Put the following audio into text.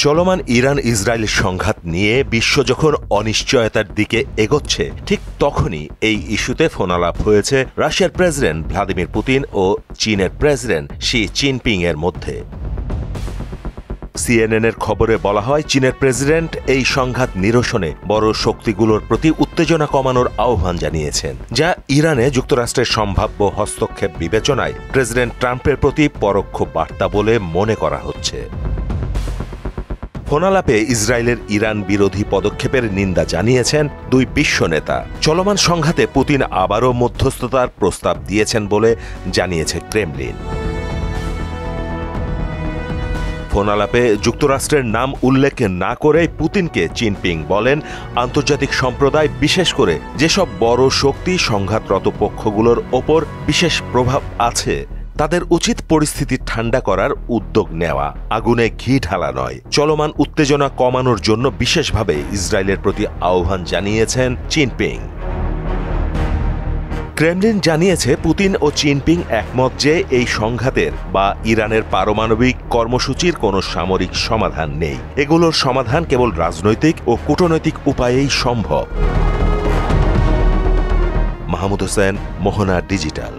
চলমান Iran Israel সংঘাত নিয়ে বিশ্ব যখন অনিশ্চয়তার দিকে এগোচ্ছে, ঠিক তখনই এই ইস্যুতে ফোনালাপ হয়েছে রাশিয়ার প্রেসিডেন্ট ভ্লাদিমির পুতিন ও চীনের প্রেসিডেন্ট শি জিনপিং এর মধ্যে। সিএনএন-এর খবরে বলা হয়, চীনের প্রেসিডেন্ট এই সংঘাত নিরসনে বড় শক্তিগুলোর প্রতি উত্তেজনা কমানোর আহ্বান জানিয়েছেন, যা ইরানে যুক্তরাষ্ট্রের সম্ভাব্য হস্তক্ষেপ বিবেচনায় প্রেসিডেন্ট ট্রাম্পের প্রতি পরোক্ষ বার্তা বলে মনে করা হচ্ছে। ফোনালাপে ইসরায়েলের ইরান বিরোধী পদক্ষেপের নিন্দা জানিয়েছেন দুই বিশ্ব নেতা। চলমান সংঘাতে পুতিন আবারও মধ্যস্থতার প্রস্তাব দিয়েছেন বলে জানিয়েছে ক্রেমলিন। ফোনালাপে যুক্তরাষ্ট্রের নাম উল্লেখ না করে পুতিনকে জিনপিং বলেন, আন্তর্জাতিক সম্প্রদায়, বিশেষ করে যেসব বড় শক্তি সংঘাতরত পক্ষগুলোর ওপর বিশেষ প্রভাব আছে, তাদের উচিত পরিস্থিতি ঠান্ডা করার উদ্যোগ নেওয়া, আগুনে ঘি ঢালা নয়। চলমান উত্তেজনা কমানোর জন্য বিশেষভাবে ইসরায়েলের প্রতি আহ্বান জানিয়েছেন জিনপিং। ক্রেমলিন জানিয়েছে, পুতিন ও জিনপিং একমত যে এই সংঘাতের বা ইরানের পারমাণবিক কর্মসূচির কোনো সামরিক সমাধান নেই। এগুলোর সমাধান কেবল রাজনৈতিক ও কূটনৈতিক উপায়েই সম্ভব। মাহমুদ হোসেন, মোহনা ডিজিটাল।